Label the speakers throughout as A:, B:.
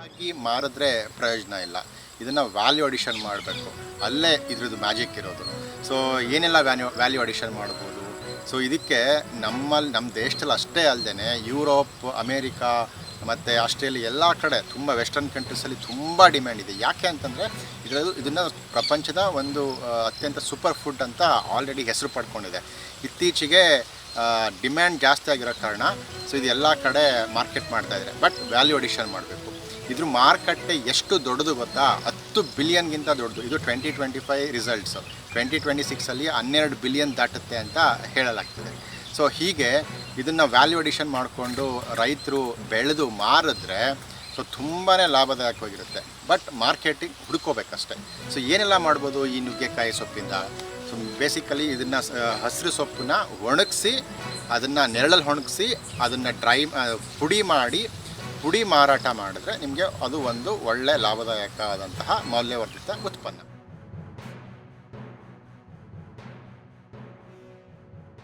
A: ಆಗಿ ಮಾರಿದ್ರೆ ಪ್ರಯೋಜನ ಇಲ್ಲ. ಇದನ್ನು ವ್ಯಾಲ್ಯೂ ಅಡಿಷನ್ ಮಾಡಬೇಕು. ಅಲ್ಲೇ ಇದ್ರದ್ದು ಮ್ಯಾಜಿಕ್ ಇರೋದು. ಸೊ ಏನೆಲ್ಲ ವ್ಯಾಲ್ಯೂ ಅಡಿಷನ್ ಮಾಡ್ಬೋದು. ಸೊ ಇದಕ್ಕೆ ನಮ್ಮ ದೇಶದಲ್ಲಿ ಅಷ್ಟೇ ಅಲ್ಲದೆ ಯುರೋಪ್, ಅಮೇರಿಕಾ ಮತ್ತು ಆಸ್ಟ್ರೇಲಿಯಾ ಎಲ್ಲ ಕಡೆ ತುಂಬ ವೆಸ್ಟರ್ನ್ ಕಂಟ್ರೀಸಲ್ಲಿ ತುಂಬ ಡಿಮ್ಯಾಂಡ್ ಇದೆ. ಯಾಕೆ ಅಂತಂದರೆ ಇದನ್ನು ಪ್ರಪಂಚದ ಒಂದು ಅತ್ಯಂತ ಸೂಪರ್ ಫುಡ್ ಅಂತ ಆಲ್ರೆಡಿ ಹೆಸರು ಪಡ್ಕೊಂಡಿದೆ. ಇತ್ತೀಚೆಗೆ ಡಿಮ್ಯಾಂಡ್ ಜಾಸ್ತಿ ಆಗಿರೋ ಕಾರಣ ಸೊ ಇದು ಎಲ್ಲ ಕಡೆ ಮಾರ್ಕೆಟ್ ಮಾಡ್ತಾಯಿದ್ದಾರೆ. ಬಟ್ ವ್ಯಾಲ್ಯೂ ಅಡಿಷನ್ ಮಾಡಬೇಕು. ಇದ್ರ ಮಾರುಕಟ್ಟೆ ಎಷ್ಟು ದೊಡ್ಡದು ಗೊತ್ತಾ? 10 ಬಿಲಿಯನ್ಗಿಂತ ದೊಡ್ಡದು. ಇದು 2025 ರಿಸಲ್ಟ್ಸು. 2026ಅಲ್ಲಿ 12 ಬಿಲಿಯನ್ ದಾಟುತ್ತೆ ಅಂತ ಹೇಳಲಾಗ್ತದೆ. ಸೊ ಹೀಗೆ ಇದನ್ನು ವ್ಯಾಲ್ಯೂ ಅಡಿಷನ್ ಮಾಡಿಕೊಂಡು ರೈತರು ಬೆಳೆದು ಮಾರಿದ್ರೆ ಸೊ ತುಂಬಾ ಲಾಭದಾಯಕವಾಗಿರುತ್ತೆ. ಬಟ್ ಮಾರ್ಕೆಟಿಂಗ್ ಹುಡ್ಕೋಬೇಕಷ್ಟೆ. ಸೊ ಏನೆಲ್ಲ ಮಾಡ್ಬೋದು ಈ ನುಗ್ಗೆಕಾಯಿ ಸೊಪ್ಪಿಂದ? ಸೊ ಬೇಸಿಕಲಿ ಇದನ್ನು ಹಸಿರು ಸೊಪ್ಪನ್ನ ಒಣಗಿಸಿ, ಅದನ್ನು ನೆರಳಲ್ಲಿ ಒಣಗಿಸಿ, ಅದನ್ನು ಪುಡಿ ಮಾರಾಟ ಮಾಡಿದ್ರೆ ನಿಮಗೆ ಅದು ಒಂದು ಒಳ್ಳೆ ಲಾಭದಾಯಕ ಆದಂತಹ ಮೌಲ್ಯವರ್ಧಿತ ಉತ್ಪನ್ನ.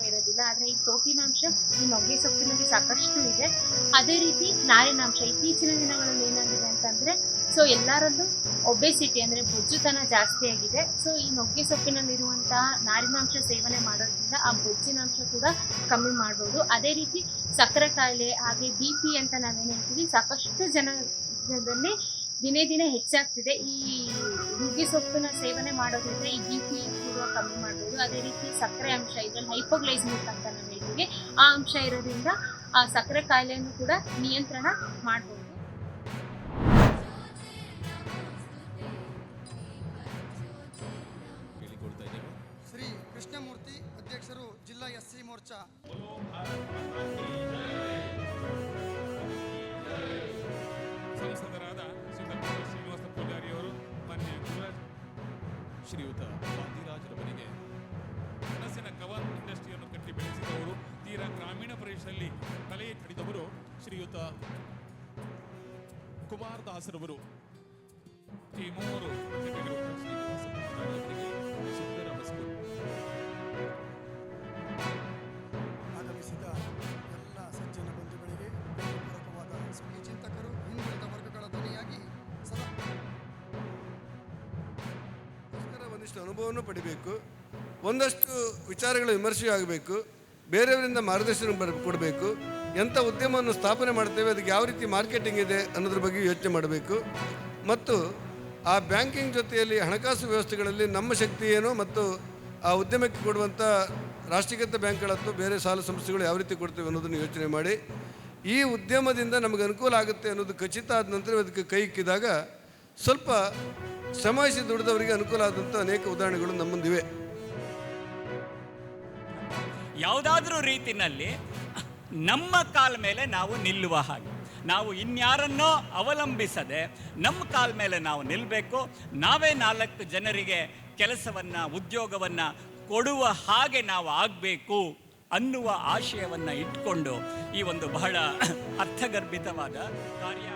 B: ಇರೋದಿಲ್ಲ. ಆದರೆ ಈ ಪ್ರೋಟೀನ್ ಅಂಶ ಈ ನುಗ್ಗೆ ಸೊಪ್ಪಿನಲ್ಲಿ ಸಾಕಷ್ಟು ಇದೆ. ಅದೇ ರೀತಿ ನಾರಿನಾಂಶ ಇತ್ತೀಚಿನ ದಿನಗಳಲ್ಲಿ ಏನಾಗಿದೆ ಅಂತಂದರೆ ಸೊ ಎಲ್ಲರಲ್ಲೂ ಒಬೆಸಿಟಿ ಅಂದರೆ ಬೊಜ್ಜುತನ ಜಾಸ್ತಿ ಆಗಿದೆ. ಸೊ ಈ ನುಗ್ಗೆ ಸೊಪ್ಪಿನಲ್ಲಿರುವಂತಹ ನಾರಿನಾಂಶ ಸೇವನೆ ಮಾಡೋದ್ರಿಂದ ಆ ಬೊಜ್ಜಿನಾಂಶ ಕೂಡ ಕಮ್ಮಿ ಮಾಡ್ಬೋದು. ಅದೇ ರೀತಿ ಸಕ್ಕರೆ ಕಾಯಿಲೆ ಹಾಗೆ BP ಅಂತ ನಾವೇನು ಹೇಳ್ತೀವಿ ಸಾಕಷ್ಟು ಜನದಲ್ಲಿ ದಿನೇ ದಿನೇ ಹೆಚ್ಚಾಗ್ತಿದೆ. ಈ ನುಗ್ಗೆ ಸೊಪ್ಪಿನ ಸೇವನೆ ಮಾಡೋದ್ರಿಂದ ಈ BP ಕೂಡ ಕಮ್ಮಿ ಮಾಡ್ಬೋದು. ಅದೇ ರೀತಿ ಸಕ್ಕರೆ ಅಂಶ ಇದರಲ್ಲಿ ಹೈಪೋಗ್ಲೈಸಿಮಿಕ್ ಅಂತ ನಾವು ಹೇಳ್ತೀವಿ, ಆ ಅಂಶ ಇರೋದ್ರಿಂದ ಆ ಸಕ್ಕರೆ ಕಾಯಿಲೆಯನ್ನು ಕೂಡ ನಿಯಂತ್ರಣ ಮಾಡ್ಬೋದು.
C: ಶ್ರೀ ಕೃಷ್ಣಮೂರ್ತಿ ಅಧ್ಯಕ್ಷರು ಜಿಲ್ಲಾ SC ಮೋರ್ಚಾ.
D: ಸಂಸದರಾದ ಶ್ರೀನಿವಾಸ ಪೂಜಾರಿ ಅವರು, ಮಾನ್ಯ ಶ್ರೀಯುತ ಗಾಂಧಿರಾಜರವರಿಗೆ ಕನಸಿನ ಕವನ್ ಇಂಡಸ್ಟ್ರಿಯನ್ನು ಕಟ್ಟಿ ಬೆಳೆಸಿದವರು, ತೀರಾ ಗ್ರಾಮೀಣ ಪ್ರದೇಶದಲ್ಲಿ ಕಲೆ ಕಡಿದವರು ಶ್ರೀಯುತ ಕುಮಾರ್ ದಾಸರವರು. ಈ ಮೂವರು ಪ್ರತಿಭೆಗಳು ಶ್ರೀನಿವಾಸ ಪೂಜಾರಿ ಅವರಿಗೆ ಸುಂದರ ಮಸ್ಕೂರು.
C: ಆಗಮಿಸಿದ ಎಲ್ಲ ಸಜ್ಜನ ಬಂಧುಗಳಿಗೆ ಪೂರಕವಾದ ಸ್ವಾಮಿ ಚಿಂತಕರು ಹಿಂದುಳಿದ ವರ್ಗಗಳ ಧ್ವನಿಯಾಗಿ ಸದಾ
E: ಒಂದಿಷ್ಟು ಅನುಭವವನ್ನು ಪಡಿಬೇಕು, ಒಂದಷ್ಟು ವಿಚಾರಗಳ ವಿಮರ್ಶೆ ಆಗಬೇಕು, ಬೇರೆಯವರಿಂದ ಮಾರ್ಗದರ್ಶನ ಕೊಡಬೇಕು. ಎಂಥ ಉದ್ಯಮವನ್ನು ಸ್ಥಾಪನೆ ಮಾಡ್ತೇವೆ, ಅದಕ್ಕೆ ಯಾವ ರೀತಿ ಮಾರ್ಕೆಟಿಂಗ್ ಇದೆ ಅನ್ನೋದ್ರ ಬಗ್ಗೆ ಯೋಚನೆ ಮಾಡಬೇಕು. ಮತ್ತು ಆ ಬ್ಯಾಂಕಿಂಗ್ ಜೊತೆಯಲ್ಲಿ ಹಣಕಾಸು ವ್ಯವಸ್ಥೆಗಳಲ್ಲಿ ನಮ್ಮ ಶಕ್ತಿ ಏನು ಮತ್ತು ಆ ಉದ್ಯಮಕ್ಕೆ ಕೊಡುವಂಥ ರಾಷ್ಟ್ರೀಕೃತ ಬ್ಯಾಂಕ್ಗಳತ್ತು ಬೇರೆ ಸಾಲ ಸಂಸ್ಥೆಗಳು ಯಾವ ರೀತಿ ಕೊಡ್ತೇವೆ ಅನ್ನೋದನ್ನು ಯೋಚನೆ ಮಾಡಿ ಈ ಉದ್ಯಮದಿಂದ ನಮಗೆ ಅನುಕೂಲ ಆಗುತ್ತೆ ಅನ್ನೋದು ಖಚಿತ ಆದ ನಂತರ ಅದಕ್ಕೆ ಕೈ ಇಕ್ಕಿದಾಗ ಸ್ವಲ್ಪ ಶ್ರಮಿಸಿ ದುಡಿದವರಿಗೆ ಅನುಕೂಲ ಆದಂಥ ಅನೇಕ ಉದಾಹರಣೆಗಳು ನಮ್ಮ ಮುಂದಿವೆ.
F: ಯಾವುದಾದ್ರೂ ರೀತಿಯಲ್ಲಿ ನಮ್ಮ ಕಾಲ ಮೇಲೆ ನಾವು ನಿಲ್ಲುವ ಹಾಗೆ, ನಾವು ಇನ್ಯಾರನ್ನೋ ಅವಲಂಬಿಸದೆ ನಮ್ಮ ಕಾಲ ಮೇಲೆ ನಾವು ನಿಲ್ಲಬೇಕು. ನಾವೇ 4 ಜನರಿಗೆ ಕೆಲಸವನ್ನು, ಉದ್ಯೋಗವನ್ನು ಕೊಡುವ ಹಾಗೆ ನಾವು ಆಗಬೇಕು ಅನ್ನುವ ಆಶಯವನ್ನು ಇಟ್ಕೊಂಡು ಈ ಒಂದು ಬಹಳ ಅರ್ಥಗರ್ಭಿತವಾದ ಕಾರ್ಯ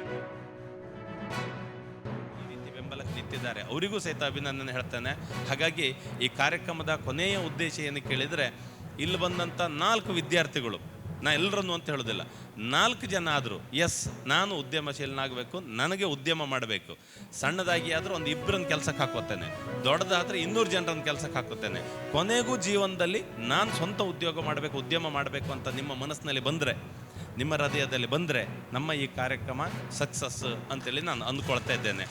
G: ಈ ರೀತಿ ಬೆಂಬಲಕ್ಕೆ ನಿಂತಿದ್ದಾರೆ, ಅವರಿಗೂ ಸಹಿತ ಅಭಿನಂದನೆ ಹೇಳ್ತಾನೆ. ಹಾಗಾಗಿ ಈ ಕಾರ್ಯಕ್ರಮದ ಕೊನೆಯ ಉದ್ದೇಶ ಏನು ಕೇಳಿದರೆ, ಇಲ್ಲಿ ಬಂದಂಥ 4 ವಿದ್ಯಾರ್ಥಿಗಳು, ನಾ ಎಲ್ಲರನ್ನು ಅಂತ ಹೇಳೋದಿಲ್ಲ, 4 ಜನ ಆದರೂ ನಾನು ಉದ್ಯಮಶೀಲನಾಗಬೇಕು, ನನಗೆ ಉದ್ಯಮ ಮಾಡಬೇಕು. ಸಣ್ಣದಾಗಿ ಆದರೂ ಒಂದು 2 ಕೆಲಸಕ್ಕೆ ಹಾಕೋತೇನೆ, ದೊಡ್ಡದಾದರೆ 200 ಜನರನ್ನು ಕೆಲಸಕ್ಕೆ ಹಾಕೋತೇನೆ. ಕೊನೆಗೂ ಜೀವನದಲ್ಲಿ ನಾನು ಸ್ವಂತ ಉದ್ಯಮ ಮಾಡಬೇಕು ಅಂತ ನಿಮ್ಮ ಮನಸ್ಸಿನಲ್ಲಿ ಬಂದರೆ, ನಿಮ್ಮ ಹೃದಯದಲ್ಲಿ ಬಂದರೆ ನಮ್ಮ ಈ ಕಾರ್ಯಕ್ರಮ ಸಕ್ಸಸ್ ಅಂತೇಳಿ ನಾನು ಅಂದ್ಕೊಳ್ತಾ ಇದ್ದೇನೆ.